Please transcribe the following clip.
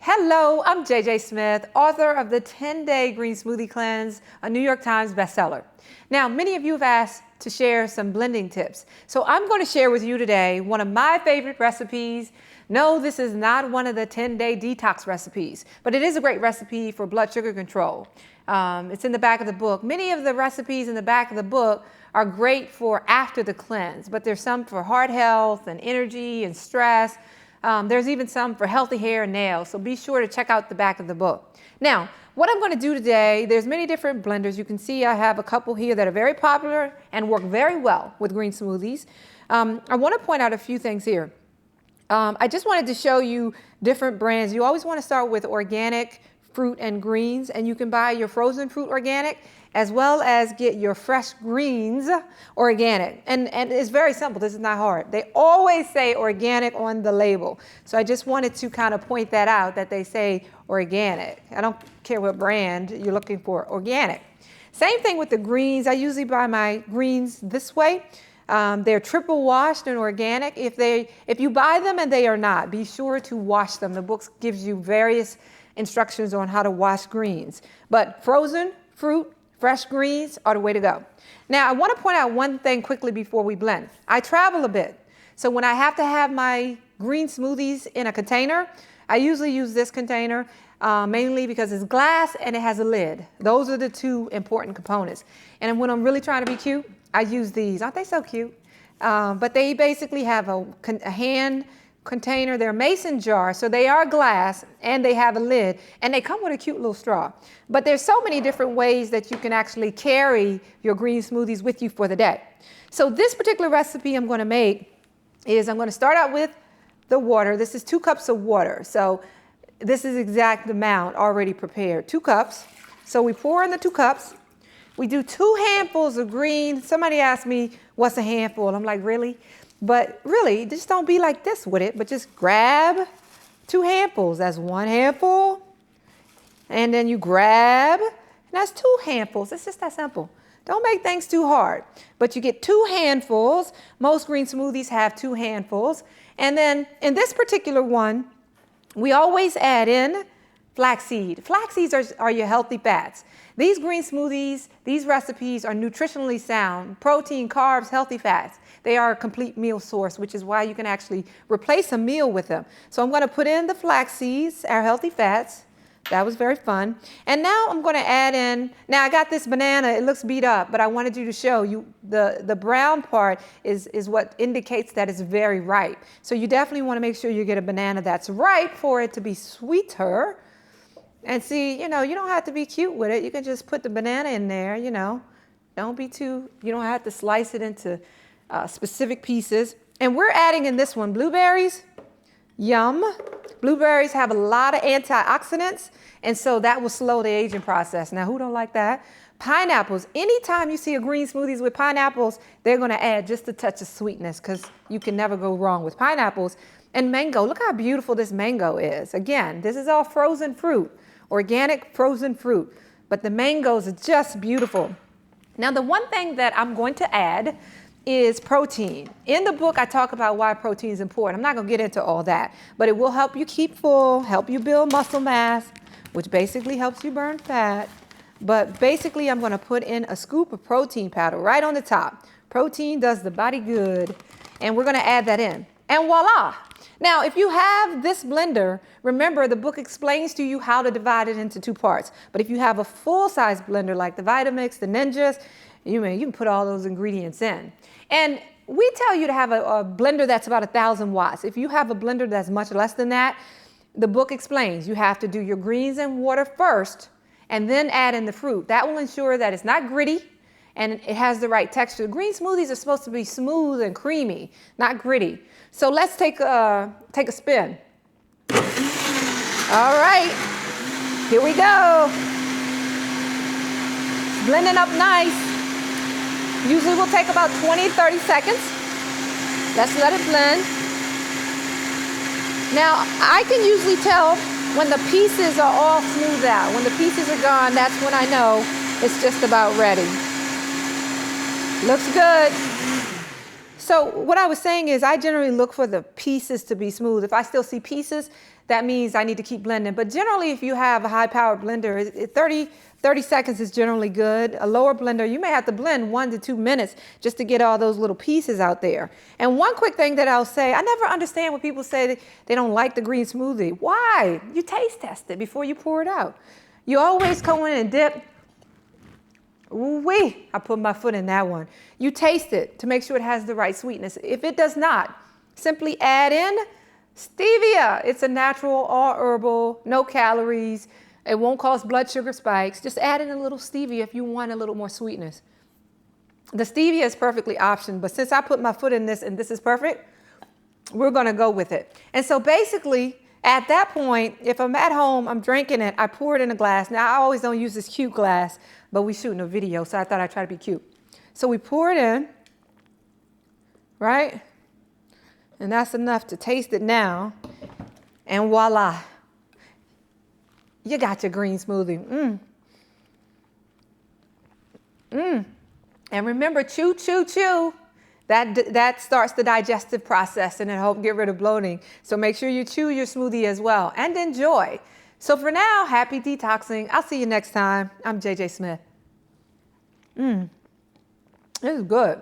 Hello, I'm JJ Smith, author of the 10-Day Green Smoothie Cleanse, a New York Times bestseller. Now, many of you have asked to share some blending tips. So I'm going to share with you today one of my favorite recipes. No, this is not one of the 10-day detox recipes, but it is a great recipe for blood sugar control. It's in the back of the book. Many of the recipes in the back of the book are great for after the cleanse, but there's some for heart health and energy and stress. There's even some for healthy hair and nails, so be sure to check out the back of the book. Now, what I'm going to do today, there's many different blenders. You can see I have a couple here that are very popular and work very well with green smoothies. I want to point out a few things here. I just wanted to show you different brands. You always want to start with organic fruit and greens, and you can buy your frozen fruit organic as well as get your fresh greens organic. And it's very simple. This is not hard. They always say organic on the label. So I just wanted to kind of point that out, that they say organic. I don't care what brand you're looking for, organic. Same thing with the greens. I usually buy my greens this way. They're triple washed and organic. If you buy them and they are not, be sure to wash them. The book gives you various instructions on how to wash greens. But frozen fruit, fresh greens are the way to go. Now, I want to point out one thing quickly before we blend. I travel a bit. So when I have to have my green smoothies in a container, I usually use this container mainly because it's glass and it has a lid. Those are the two important components. And when I'm really trying to be cute, I use these. Aren't they so cute? But they basically have a hand container. They're mason jars, so they are glass and they have a lid, and they come with a cute little straw. But there's so many different ways that you can actually carry your green smoothies with you for the day. So this particular recipe I'm going to make is I'm going to start out with the water. This is 2 cups of water. So this is exact amount already prepared. 2 cups. So we pour in the 2 cups. We do 2 handfuls of green. Somebody asked me, what's a handful? I'm like, really? But really, just don't be like this with it, but just grab 2 handfuls. That's 1 handful. And then you grab, and that's 2 handfuls. It's just that simple. Don't make things too hard. But you get 2 handfuls. Most green smoothies have 2 handfuls. And then in this particular one, we always add in flaxseed. Flax seeds are your healthy fats. These green smoothies, these recipes are nutritionally sound. Protein, carbs, healthy fats. They are a complete meal source, which is why you can actually replace a meal with them. So I'm going to put in the flax seeds, our healthy fats. That was very fun. And now I'm going to add in, now I got this banana. It looks beat up, but I wanted you to show you the brown part is what indicates that it's very ripe. So you definitely want to make sure you get a banana that's ripe for it to be sweeter. And see, you don't have to be cute with it. You can just put the banana in there, Don't be too, you don't have to slice it into specific pieces. And we're adding in this one blueberries. Yum. Blueberries have a lot of antioxidants, and so that will slow the aging process. Now, who don't like that? Pineapples. Anytime you see a green smoothies with pineapples, they're going to add just a touch of sweetness because you can never go wrong with pineapples. And mango. Look how beautiful this mango is. Again, this is all frozen fruit. Organic frozen fruit, but the mangoes are just beautiful. Now, the one thing that I'm going to add is protein. In the book, I talk about why protein is important. I'm not going to get into all that, but it will help you keep full, help you build muscle mass, which basically helps you burn fat. But basically, I'm going to put in a scoop of protein powder right on the top. Protein does the body good, and we're going to add that in. And voila! Now, if you have this blender, remember the book explains to you how to divide it into 2 parts. But if you have a full-size blender like the Vitamix, the Ninjas, you can put all those ingredients in. And we tell you to have a blender that's about 1,000 watts. If you have a blender that's much less than that, the book explains you have to do your greens and water first and then add in the fruit. That will ensure that it's not gritty and it has the right texture. Green smoothies are supposed to be smooth and creamy, not gritty. So let's take a spin. All right, here we go. It's blending up nice. Usually will take about 20, 30 seconds. Let's let it blend. Now, I can usually tell when the pieces are all smoothed out. When the pieces are gone, that's when I know it's just about ready. Looks good. So what I was saying is I generally look for the pieces to be smooth. If I still see pieces, that means I need to keep blending. But generally, if you have a high-powered blender, 30 seconds is generally good. A lower blender, you may have to blend 1 to 2 minutes just to get all those little pieces out there. And one quick thing that I'll say, I never understand when people say that they don't like the green smoothie. Why? You taste test it before you pour it out. You always go in and dip. Ooh-wee, I put my foot in that one. You taste it to make sure it has the right sweetness. If it does not, simply add in stevia. It's a natural, all herbal, no calories. It won't cause blood sugar spikes. Just add in a little stevia if you want a little more sweetness. The stevia is perfectly optional, but since I put my foot in this and this is perfect, we're gonna go with it. And so basically, at that point, if I'm at home, I'm drinking it, I pour it in a glass. Now, I always don't use this cute glass, but we're shooting a video, so I thought I'd try to be cute. So we pour it in, right? And that's enough to taste it now. And voila, you got your green smoothie. And remember, chew, chew, chew. That starts the digestive process and it helps get rid of bloating. So make sure you chew your smoothie as well and enjoy. So for now, happy detoxing. I'll see you next time. I'm JJ Smith. This is good.